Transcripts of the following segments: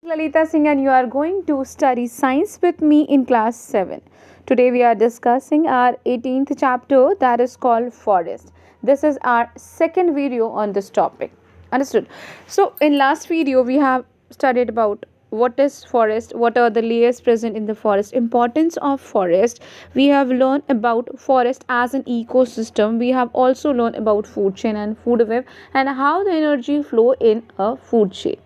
Lalita Singh and you are going to study science with me in class 7. Today we are discussing our 18th chapter that is called forest. This is our second video on this topic. Understood? So in last video we have studied about what is forest, what are the layers present in the forest, importance of forest. We have learned about forest as an ecosystem. We have also learned about food chain and food web and how the energy flow in a food chain.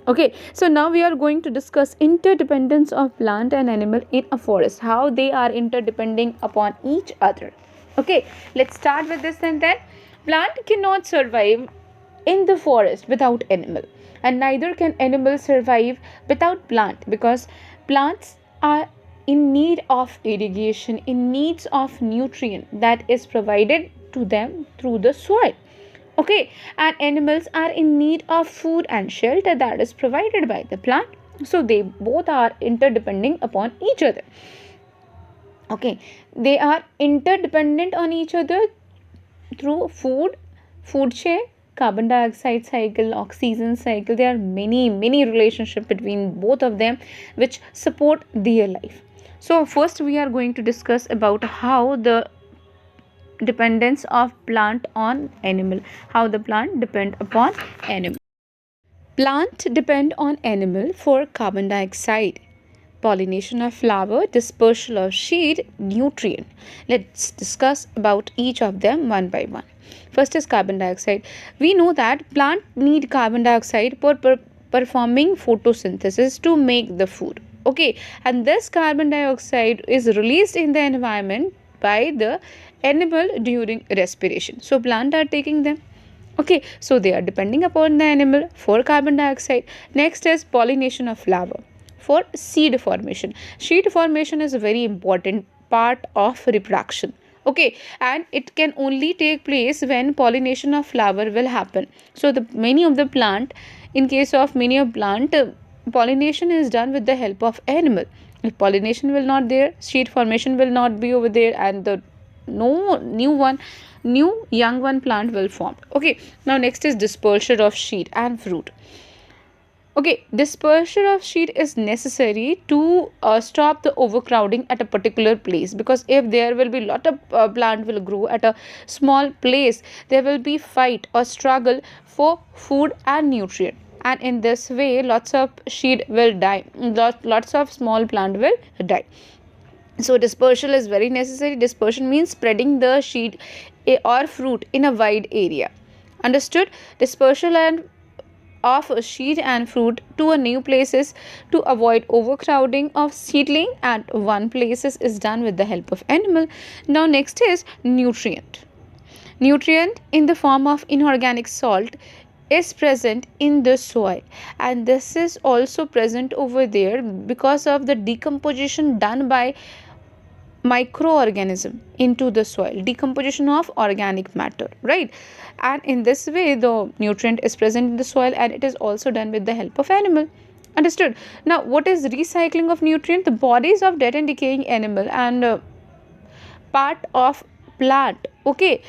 Okay, so now we are going to discuss interdependence of plant and animal in a forest, how they are interdepending upon each other. Okay, let's start with this and then. Plant cannot survive in the forest without animal, and neither can animal survive without plant, because plants are in need of irrigation, in needs of nutrient that is provided to them through the soil. Okay, and animals are in need of food and shelter that is provided by the plant, so they both are interdepending upon each other. Okay, they are interdependent on each other through food chain, carbon dioxide cycle, oxygen cycle. There are many relationship between both of them which support their life. So first we are going to discuss about how the dependence of plant on animal, how the plant depend upon animal. Plant depend on animal for carbon dioxide, pollination of flower, dispersal of seed, nutrient. Let's discuss about each of them one by one. First is carbon dioxide. We know that plant need carbon dioxide for performing photosynthesis to make the food. Okay, and this carbon dioxide is released in the environment by the animal during respiration. So plant are taking them. Okay, so they are depending upon the animal for carbon dioxide. Next is pollination of flower for seed formation. Seed formation is a very important part of reproduction. Okay, and it can only take place when pollination of flower will happen. So the many of the plant, in case of many of plant, pollination is done with the help of animal. If pollination will not there, seed formation will not be over there, and the no new young one plant will form. Okay, now next is dispersal of seed and fruit. Okay, dispersal of seed is necessary to stop the overcrowding at a particular place, because if there will be lot of plant will grow at a small place, there will be fight or struggle for food and nutrient, and in this way lots of seed will die, lots of small plant will die. So dispersal is very necessary. Dispersion means spreading the seed or fruit in a wide area. Understood? Dispersal and of seed and fruit to a new places to avoid overcrowding of seedling at one places is done with the help of animal. Now next is nutrient. Nutrient in the form of inorganic salt is present in the soil, and this is also present over there because of the decomposition done by microorganism into the soil, decomposition of organic matter, right? And in this way the nutrient is present in the soil, and it is also done with the help of animal. Understood? Now what is recycling of nutrient? The bodies of dead and decaying animal and part of plant, okay,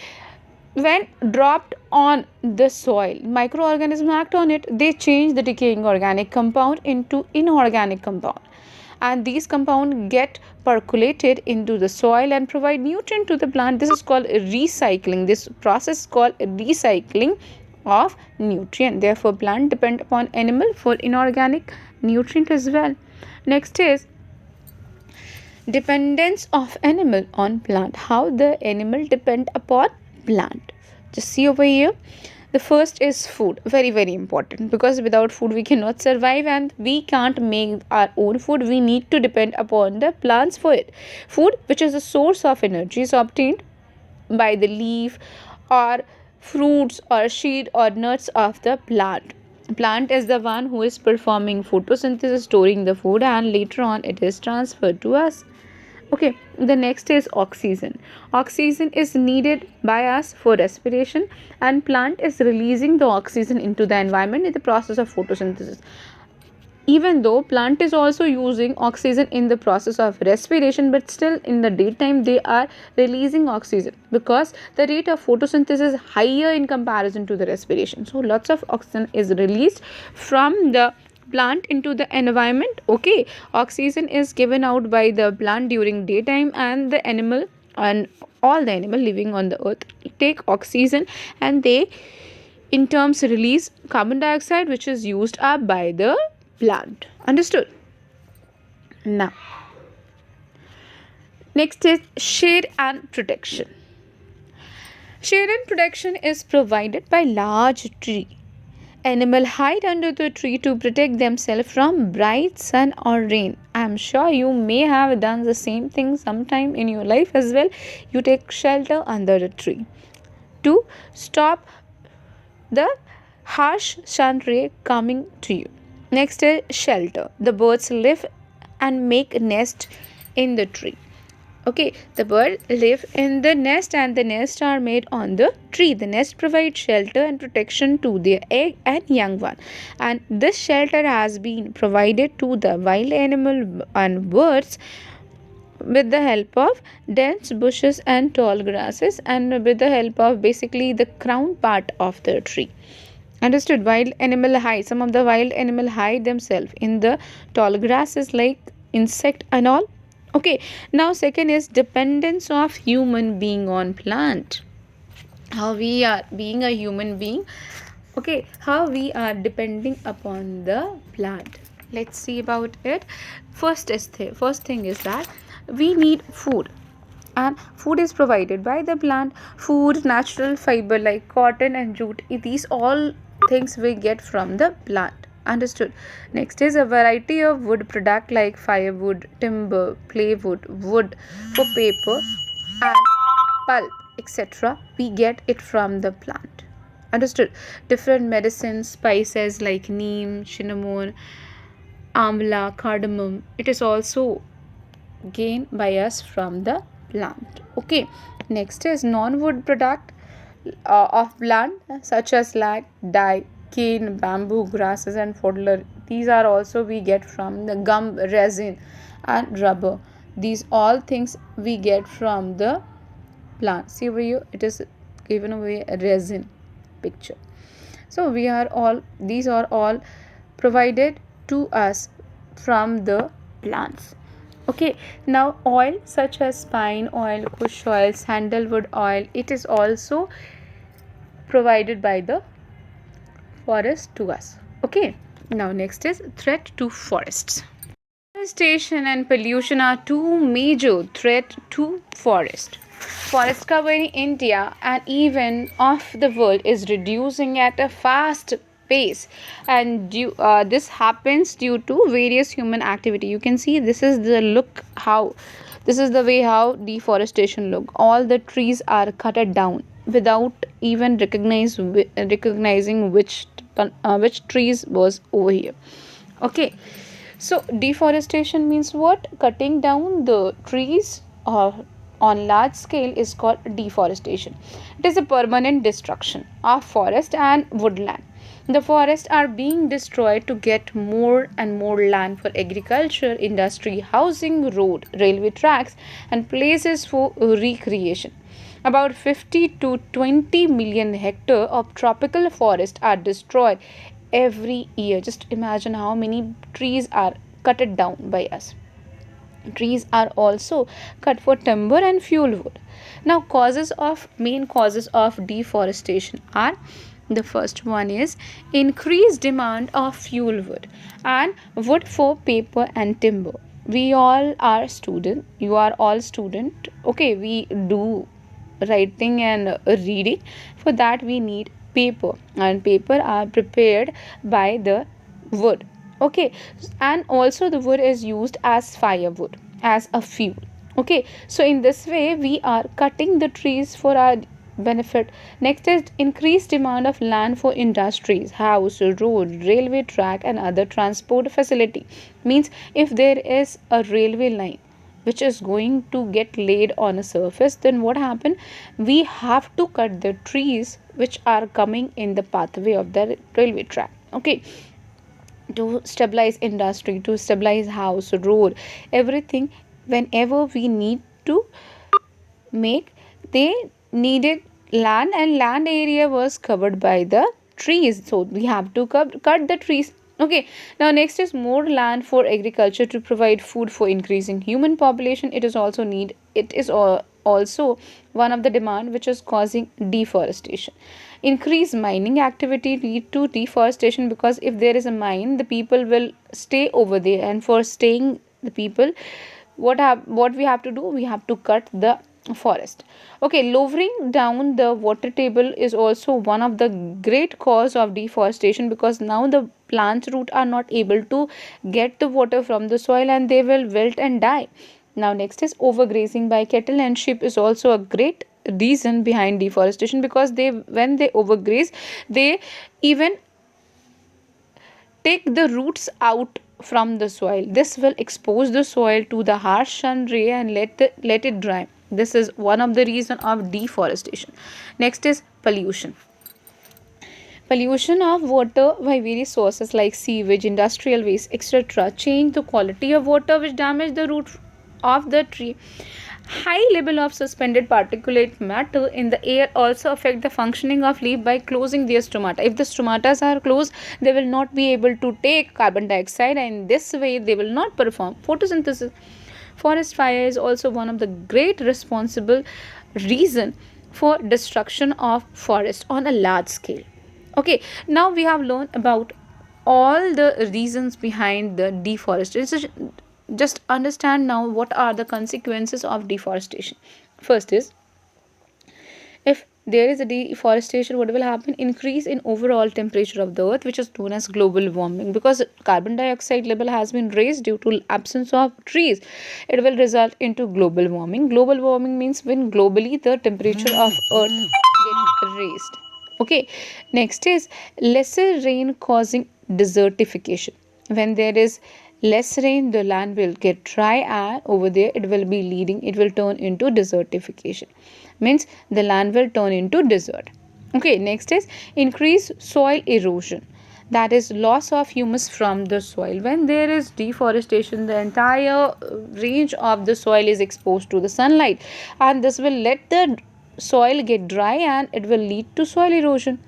when dropped on the soil, microorganisms act on it. They change the decaying organic compound into inorganic compound, and these compounds get percolated into the soil and provide nutrient to the plant. This is called recycling. This process is called recycling of nutrient. Therefore plant depend upon animal for inorganic nutrient as well. Next is dependence of animal on plant, how the animal depend upon plant. Just see over here. The first is food, very important, because without food we cannot survive, and we can't make our own food. We need to depend upon the plants for it. Food, which is a source of energy, is obtained by the leaf or fruits or seed or nuts of the plant. Plant is the one who is performing photosynthesis, storing the food, and later on it is transferred to us. Okay, the next is oxygen. Oxygen is needed by us for respiration, and plant is releasing the oxygen into the environment in the process of photosynthesis. Even though plant is also using oxygen in the process of respiration, but still in the daytime they are releasing oxygen because the rate of photosynthesis is higher in comparison to the respiration. So lots of oxygen is released from the plant into the environment. Okay, oxygen is given out by the plant during daytime, and the animal and all the animal living on the earth take oxygen, and they in terms release carbon dioxide, which is used up by the plant. Understood? Now, next is shade and protection. Shade and protection is provided by large tree. Animal hide under the tree to protect themselves from bright sun or rain. I am sure you may have done the same thing sometime in your life as well. You take shelter under a tree to stop the harsh sun ray coming to you. Next is shelter. The birds live and make nest in the tree. Okay, the bird live in the nest, and the nest are made on the tree. The nest provides shelter and protection to their egg and young one, and this shelter has been provided to the wild animal and birds with the help of dense bushes and tall grasses, and with the help of basically the crown part of the tree. Understood? Wild animal hide. Some of the wild animal hide themselves in the tall grasses like insect and all. Okay, now second is dependence of human being on plant. How we are being a human being, okay, how we are depending upon the plant. Let's see about it. First thing is that we need food, and food is provided by the plant. Food, natural fiber like cotton and jute, these all things we get from the plant. Understood? Next is a variety of wood product like firewood, timber, plywood, wood for paper and pulp, etc. We get it from the plant. Understood? Different medicines, spices like neem, cinnamon, amla, cardamom, it is also gained by us from the plant. Okay, next is non-wood product of plant such as like dye, cane, bamboo, grasses and fodder. These are also we get from the gum, resin and rubber. These all things we get from the plant. See over here, it is given away a resin picture. So these are all provided to us from the plants. Okay, now oil such as pine oil, kush oil, sandalwood oil, it is also provided by the forest to us. Okay, now next is threat to forests. Deforestation and pollution are two major threats to forest. Forest cover in India and even of the world is reducing at a fast pace, and this happens due to various human activity. You can see this is the way how deforestation look. All the trees are cut down without even recognizing which trees was over here. Okay, so deforestation means what? Cutting down the trees on large scale is called deforestation. It is a permanent destruction of forest and woodland. The forests are being destroyed to get more and more land for agriculture, industry, housing, road, railway tracks, and places for recreation. About 50 to 20 million hectares of tropical forest are destroyed every year. Just imagine how many trees are cut down by us. Trees are also cut for timber and fuel wood. Now, main causes of deforestation are: the first one is increased demand of fuel wood and wood for paper and timber. We all are student. You are all student. Okay, we do writing and reading. For that we need paper, and paper are prepared by the wood. Okay, and also the wood is used as firewood, as a fuel. Okay, so in this way we are cutting the trees for our benefit. Next is increased demand of land for industries, house, road, railway track and other transport facility. Means if there is a railway line which is going to get laid on a surface, then what happen? We have to cut the trees which are coming in the pathway of the railway track. Okay, to stabilize industry, to stabilize house, road, everything. Whenever we need to make, they needed land, and land area was covered by the trees, so we have to cut the trees. Okay, now next is more land for agriculture to provide food for increasing human population. It is also one of the demand which is causing deforestation. Increase mining activity lead to deforestation, because if there is a mine, the people will stay over there, and for staying the people, what we have to do, we have to cut the forest. Okay, lowering down the water table is also one of the great cause of deforestation, because now the plant root are not able to get the water from the soil, and they will wilt and die. Now next is overgrazing by cattle and sheep is also a great reason behind deforestation, because they, when they overgraze, they even take the roots out from the soil. This will expose the soil to the harsh sun ray and let it dry. This is one of the reason of deforestation. Next is pollution. Pollution of water by various sources like sewage, industrial waste, etc. change the quality of water, which damage the root of the tree. High level of suspended particulate matter in the air also affect the functioning of leaf by closing their stomata. If the stomatas are closed, they will not be able to take carbon dioxide, and in this way they will not perform photosynthesis. Forest fire is also one of the great responsible reason for destruction of forest on a large scale. Okay, now we have learned about all the reasons behind the deforestation. Just understand now what are the consequences of deforestation. First is, if there is a deforestation, what will happen? Increase in overall temperature of the earth, which is known as global warming, because carbon dioxide level has been raised due to absence of trees. It will result into global warming. Global warming means when globally the temperature of earth get raised. Okay, next is lesser rain causing desertification. When there is less rain, the land will get dry, and over there it will turn into desertification, means the land will turn into desert. Okay, next is increase soil erosion, that is loss of humus from the soil. When there is deforestation, the entire range of the soil is exposed to the sunlight, and this will let the soil get dry, and it will lead to soil erosion.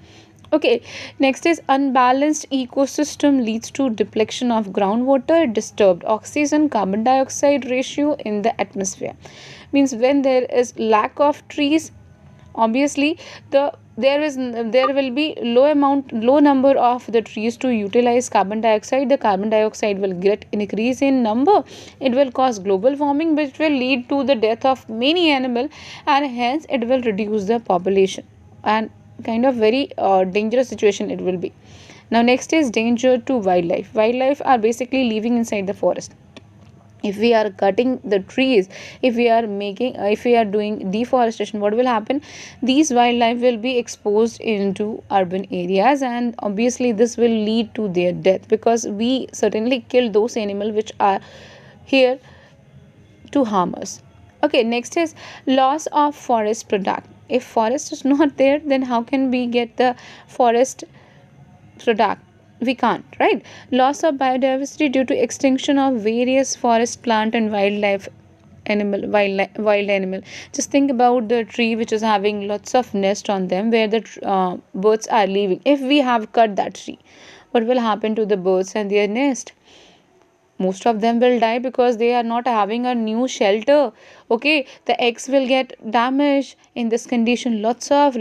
Okay, next is unbalanced ecosystem leads to depletion of groundwater, disturbed oxygen carbon dioxide ratio in the atmosphere. Means when there is lack of trees, obviously there will be low number of the trees to utilize carbon dioxide. The carbon dioxide will get increase in number. It will cause global warming, which will lead to the death of many animal, and hence it will reduce the population, and kind of very dangerous situation it will be. Now next is danger to wildlife are basically living inside the forest. If we are cutting the trees, if we are doing deforestation, what will happen? These wildlife will be exposed into urban areas, and obviously this will lead to their death, because we certainly kill those animals which are here to harm us. Okay, next is loss of forest product. If forest is not there, then how can we get the forest product? We can't, right? Loss of biodiversity due to extinction of various forest plant and wild animal. Just think about the tree which is having lots of nest on them, where the birds are living. If we have cut that tree, what will happen to the birds and their nest? Most of them will die, because they are not having a new shelter. Okay, the eggs will get damaged. In this condition, lots of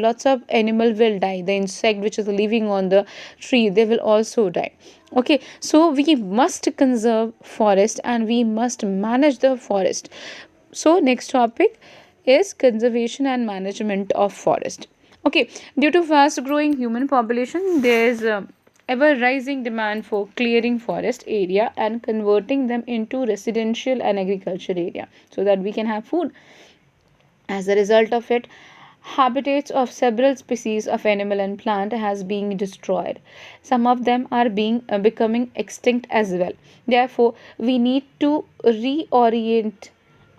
animal will die. The insect which is living on the tree, they will also die. Okay, so we must conserve forest, and we must manage the forest. So next topic is conservation and management of forest. Okay, due to fast growing human population, there is ever rising demand for clearing forest area and converting them into residential and agriculture area, so that we can have food. As a result of it, habitats of several species of animal and plant has been destroyed. Some of them are becoming extinct as well. Therefore, we need to reorient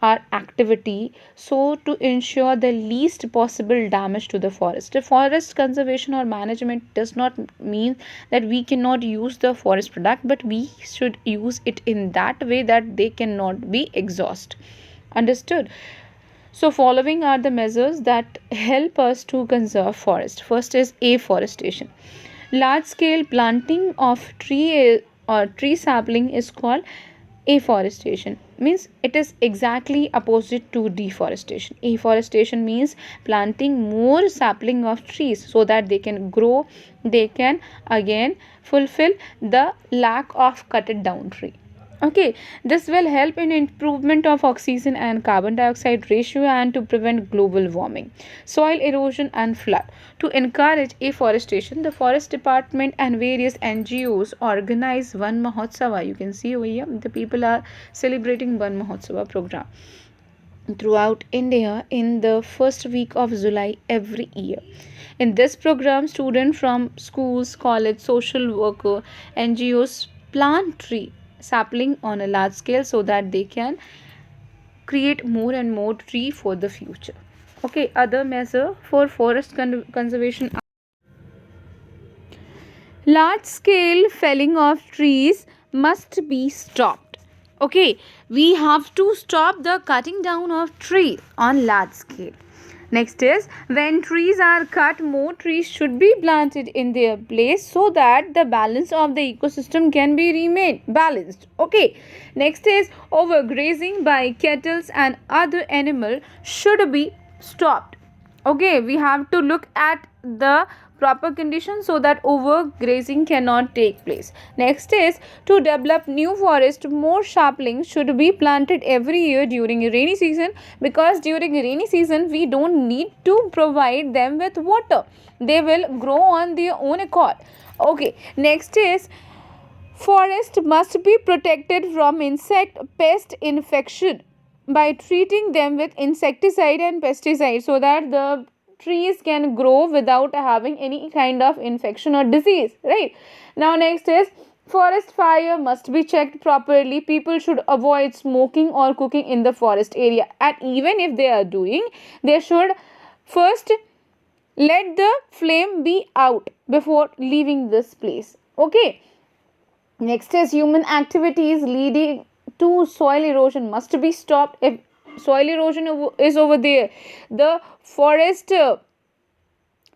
our activity so to ensure the least possible damage to the forest. The forest conservation or management does not mean that we cannot use the forest product, but we should use it in that way that they cannot be exhaust. Understood? So following are the measures that help us to conserve forest. First is afforestation. Large scale planting of tree or tree sapling is called afforestation. Means it is exactly opposite to deforestation. Afforestation means planting more sapling of trees so that they can grow, they can again fulfill the lack of cutted down tree. Okay, this will help in improvement of oxygen and carbon dioxide ratio and to prevent global warming, soil erosion and flood. To encourage afforestation, the forest department and various NGOs organize Van Mahotsava. You can see over here the people are celebrating Van Mahotsava program throughout India in the first week of July every year. In this program, students from schools, college, social worker, NGOs plant tree sapling on a large scale so that they can create more and more tree for the future. Okay, other measure for forest conservation. Large scale felling of trees must be stopped. Okay, we have to stop the cutting down of trees on large scale. Next is, when trees are cut, more trees should be planted in their place so that the balance of the ecosystem can be remain balanced. Okay, next is, overgrazing by cattle and other animals should be stopped. Okay, we have to look at the proper conditions so that overgrazing cannot take place. Next is, to develop new forest, more saplings should be planted every year during rainy season, because during rainy season we don't need to provide them with water, they will grow on their own accord. Okay, next is, forest must be protected from insect pest infection by treating them with insecticide and pesticide so that the trees can grow without having any kind of infection or disease, right? Now next is, forest fire must be checked properly. People should avoid smoking or cooking in the forest area, and even if they are doing, they should first let the flame be out before leaving this place. Okay, next is, human activities leading to soil erosion must be stopped. If soil erosion is over there, the forest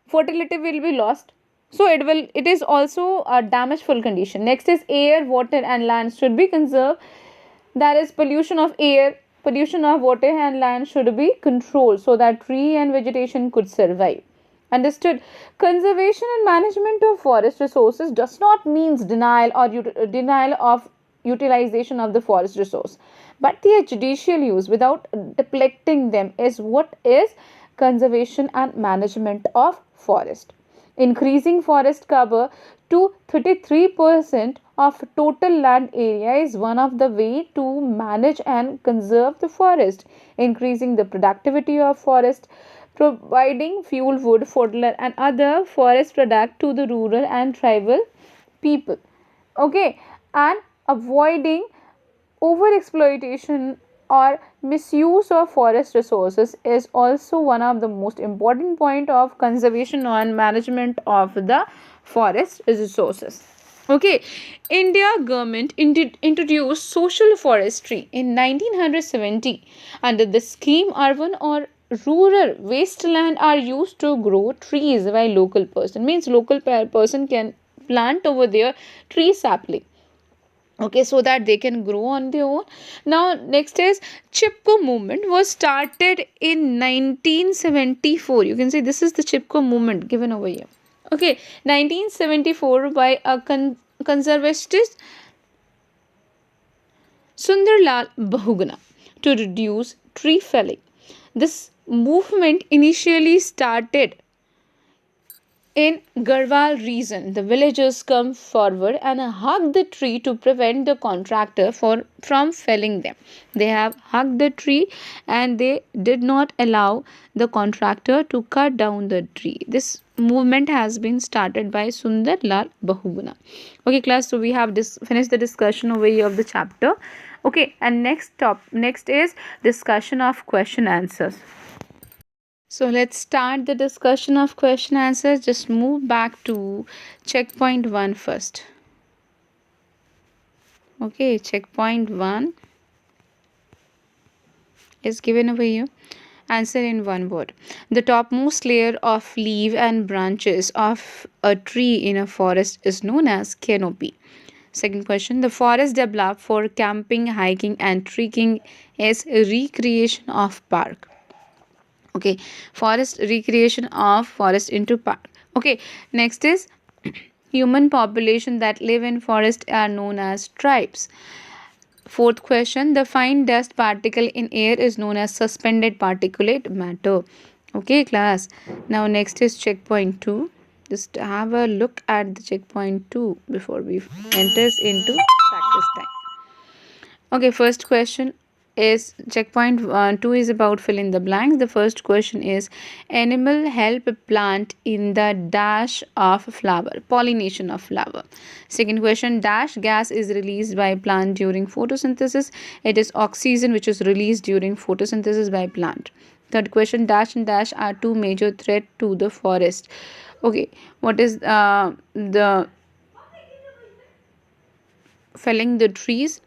fertility will be lost, so it is also a damageful condition. Next is, air, water and land should be conserved. That is, pollution of air, pollution of water and land should be controlled so that tree and vegetation could survive. Understood? Conservation and management of forest resources does not mean denial or denial of utilization of the forest resource, but their judicial use without depleting them is what is conservation and management of forest. Increasing forest cover to 33% of total land area is one of the way to manage and conserve the forest. Increasing the productivity of forest, providing fuel, wood, fodder and other forest product to the rural and tribal people. Okay, and avoiding over exploitation or misuse of forest resources is also one of the most important point of conservation and management of the forest resources. Okay, India government introduced social forestry in 1970. Under the scheme, urban or rural wasteland are used to grow trees by local person. Means local person can plant over there tree sapling, okay, so that they can grow on their own. Now next is, chipko movement was started in 1974. You can see this is the chipko movement given over here. Okay, 1974 by a conservationist Sundarlal Bahuguna to reduce tree felling. This movement initially started in Garhwal region. The villagers come forward and hug the tree to prevent the contractor from felling them. They have hugged the tree and they did not allow the contractor to cut down the tree. This movement has been started by Sundar Lal Bahuguna. Okay class, so we have finished the discussion over here of the chapter. Okay, and next is discussion of question answers. So let's start the discussion of question answers. Just move back to checkpoint 1 first. Okay, checkpoint 1 is given over here. Answer in one word. The topmost layer of leaf and branches of a tree in a forest is known as canopy. Second question. The forest developed for camping, hiking, and trekking is a recreation of park. Okay, forest recreation of forest into park. Okay, next is human population that live in forest are known as tribes. Fourth question. The fine dust particle in air is known as suspended particulate matter. Okay, class. Now, next is checkpoint 2. Just have a look at the checkpoint 2 before we enters into practice time. Okay, first question is checkpoint 2 is about fill in the blanks. The first question is animal help plant in the dash of flower, pollination of flower. Second question, dash gas is released by plant during photosynthesis. It is oxygen which is released during photosynthesis by plant. Third question, dash and dash are two major threat to the forest. Okay, what is the felling the trees?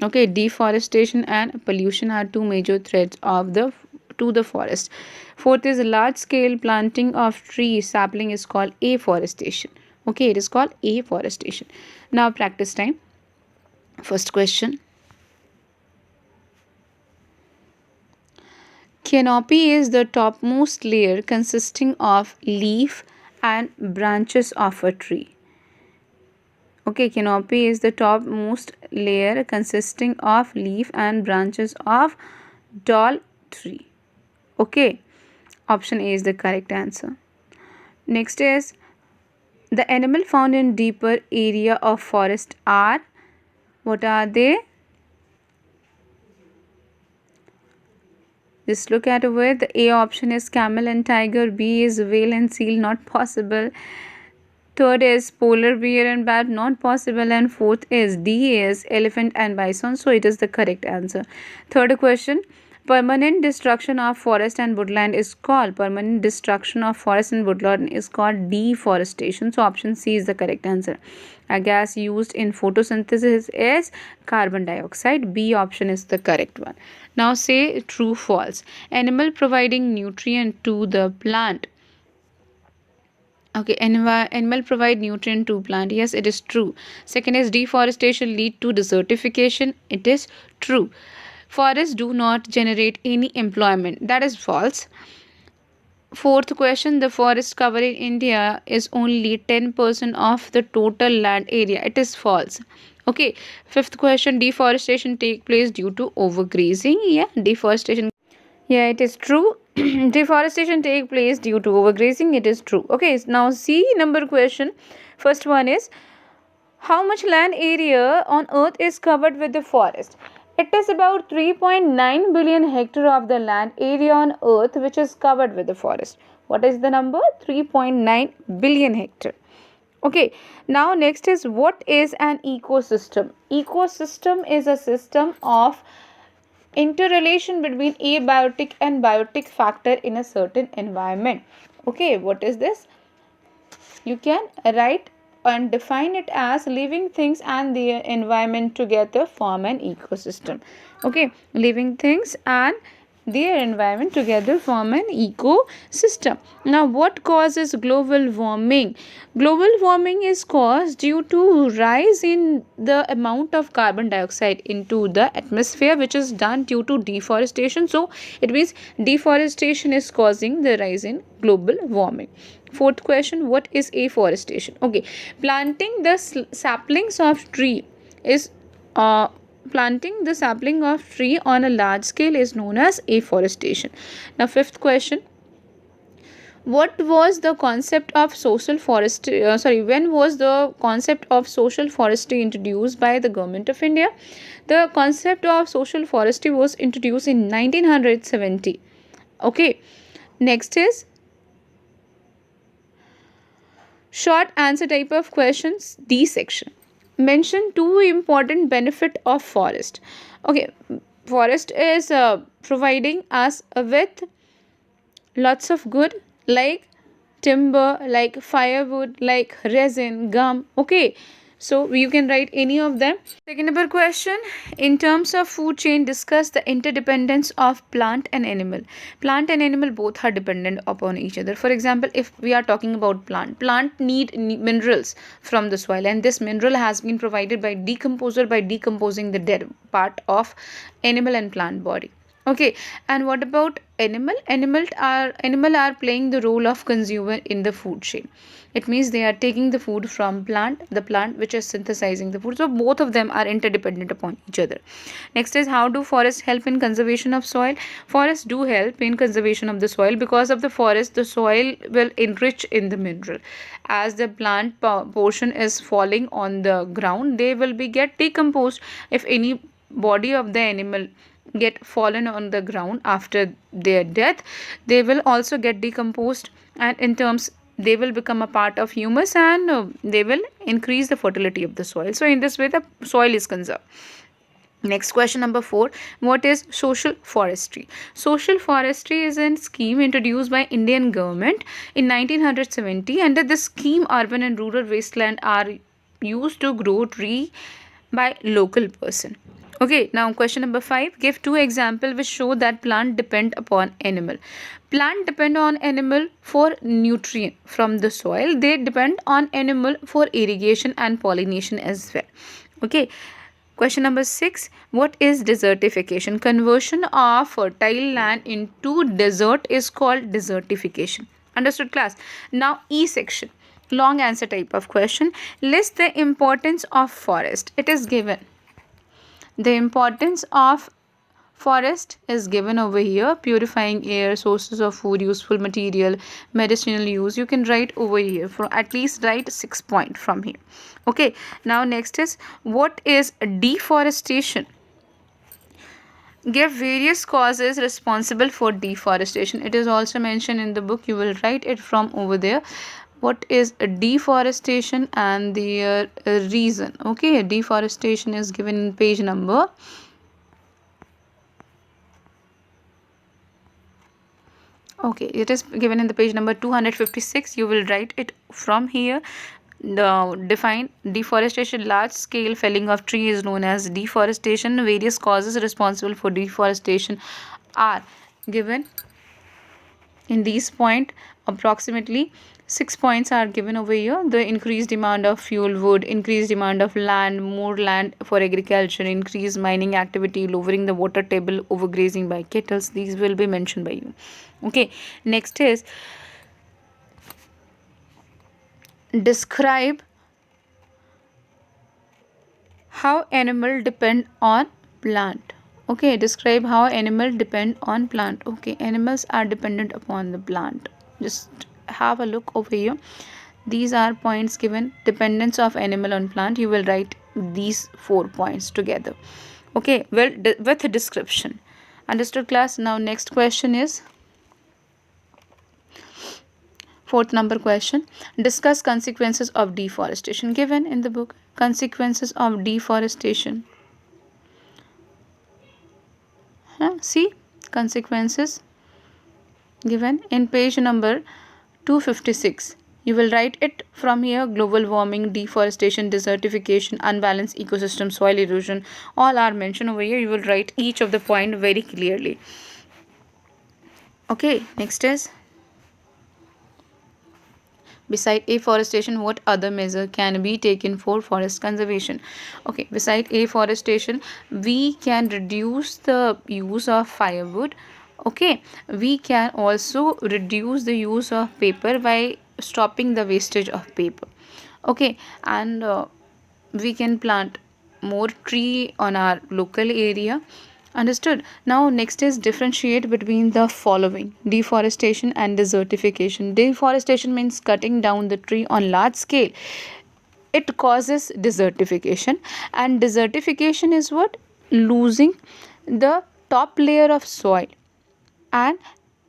Okay, deforestation and pollution are two major threats of the to the forest. Fourth is large scale planting of trees sapling is called afforestation. Okay, it is called afforestation. Now practice time. First question. Canopy is the topmost layer consisting of leaf and branches of a tree. Okay, canopy is the topmost layer consisting of leaf and branches of tall tree. Okay, option A is the correct answer. Next is the animal found in deeper area of forest are, what are they? Just look at over. The A option is camel and tiger. B is whale and seal, not possible. Third is polar bear and bat, not possible. And fourth is D is elephant and bison. So it is the correct answer. Third question. Permanent destruction of forest and woodland is called deforestation. So option C is the correct answer. A gas used in photosynthesis is carbon dioxide. B option is the correct one. Now say true false. Animal providing nutrient to the plant. Okay, animal provide nutrient to plant. Yes, it is true. Second is deforestation lead to desertification. It is true. Forests do not generate any employment. That is false. Fourth question, the forest cover in India is only 10% of the total land area. It is false. Okay. Fifth question, deforestation take place due to overgrazing. Yeah, deforestation. Yeah, it is true. Deforestation take place due to overgrazing. It is true. Okay, now see number question. First one is how much land area on earth is covered with the forest? It is about 3.9 billion hectare of the land area on earth which is covered with the forest. What is the number? 3.9 billion hectare. Okay, now next is what is an ecosystem? Ecosystem is a system of interrelation between abiotic and biotic factor in a certain environment. Okay, what is this? You can write and define it as living things and their environment together form an ecosystem. Okay, living things and their environment together form an ecosystem. Now what causes global warming? Global warming is caused due to rise in the amount of carbon dioxide into the atmosphere which is done due to deforestation. So it means deforestation is causing the rise in global warming. Fourth question, what is afforestation? Okay, planting the saplings of tree is planting the sapling of tree on a large scale is known as afforestation. Now fifth question, what was the concept of social forestry when was the concept of social forestry introduced by the government of India? The concept of social forestry was introduced in 1970. Okay, next is short answer type of questions. D section. Mention two important benefit of forest. Okay, forest is providing us with lots of good like timber, like firewood, like resin, gum. Okay, So you can write any of them. Second number question, in terms of food chain, discuss the interdependence of plant and animal. Plant and animal both are dependent upon each other. For example, if we are talking about plant need minerals from the soil, and this mineral has been provided by decomposer by decomposing the dead part of animal and plant body. Okay, and what about animal? Animal are playing the role of consumer in the food chain. It means they are taking the food from the plant which is synthesizing the food. So both of them are interdependent upon each other. Next is, how do forests help in conservation of soil? Forests do help in conservation of the soil. Because of the forest, the soil will enrich in the mineral. As the plant portion is falling on the ground, they will be get decomposed. If any body of the animal get fallen on the ground after their death, they will also get decomposed, and in terms they will become a part of humus, and they will increase the fertility of the soil. So in this way the soil is conserved. Next, question number 4, what is social forestry? Social forestry is a scheme introduced by Indian government in 1970. Under this scheme, urban and rural wasteland are used to grow tree by local person. Okay, now question number 5, give 2 examples which show that plant depend upon animal. Plant depend on animal for nutrient from the soil. They depend on animal for irrigation and pollination as well. Okay. Question number 6, what is desertification? Conversion of fertile land into desert is called desertification. Understood, class? Now E section, long answer type of question. List the importance of forest. It is given. The importance of forest is given over here: purifying air, sources of food, useful material, medicinal use. You can write over here, for at least write 6 points from here. Okay, now next is, what is deforestation? Give various causes responsible for deforestation. It is also mentioned in the book. You will write it from over there. What is deforestation and the reason? Okay, deforestation is given in page number 256. You will write it from here. Define deforestation. Large scale felling of tree is known as deforestation. Various causes responsible for deforestation are given in these point. Approximately 6 points are given over here. The increased demand of fuel wood, increased demand of land, more land for agriculture, increased mining activity, lowering the water table, overgrazing by cattle. These will be mentioned by you. Okay, next is, describe how animal depend on plant. Okay, describe how animal depend on plant. Okay, animals are dependent upon the plant. Just have a look over here. These are points given. Dependence of animal on plant. You will write these 4 points together. Okay, well, with a description. Understood, class? Now next question is 4th number question. Discuss consequences of deforestation. Given in the book. Consequences of deforestation. See, consequences given in page number 256. You will write it from here. Global warming, deforestation, desertification, unbalanced ecosystem, soil erosion, all are mentioned over here. You will write each of the point very clearly. Okay, next is, beside afforestation, what other measure can be taken for forest conservation? Okay, beside afforestation, we can reduce the use of firewood. Okay, we can also reduce the use of paper by stopping the wastage of paper. Okay, and we can plant more tree on our local area. Understood? Now next is, differentiate between the following: deforestation and desertification. Deforestation means cutting down the tree on large scale. It causes desertification, and desertification is what? Losing the top layer of soil, and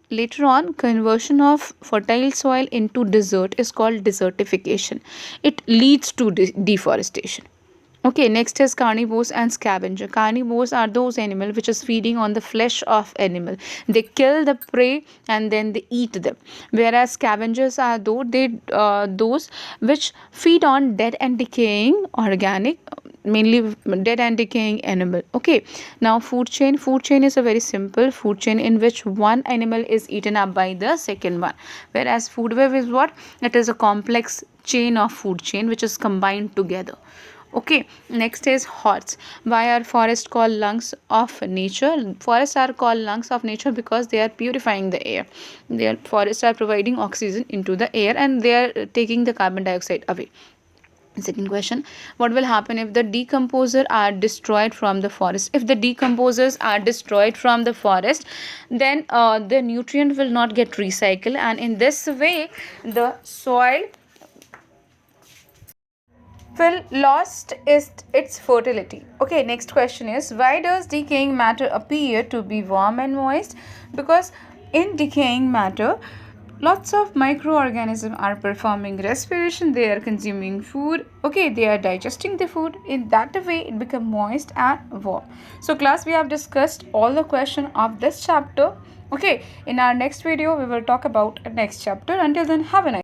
later on conversion of fertile soil into desert is called desertification. It leads to deforestation. Okay, next is carnivores and scavenger. Carnivores are those animal which is feeding on the flesh of animal. They kill the prey and then they eat them. Whereas scavengers are those which feed on dead and decaying organic, mainly dead and decaying animal. Okay, now food chain. Food chain is a very simple food chain in which one animal is eaten up by the second one. Whereas food web is what? It is a complex chain of food chain which is combined together. Okay, next is hordes. Why are forests called lungs of nature? Forests are called lungs of nature because they are purifying the air. Their forests are providing oxygen into the air and they are taking the carbon dioxide away. Second question, what will happen if the decomposer are destroyed from the forest? If the decomposers are destroyed from the forest, then the nutrient will not get recycled, and in this way the soil will lost its fertility. Okay, next question is, why does decaying matter appear to be warm and moist? Because in decaying matter lots of microorganisms are performing respiration, they are consuming food, okay, they are digesting the food, in that way it become moist and warm. So class, we have discussed all the question of this chapter. Okay, in our next video we will talk about next chapter. Until then, have a nice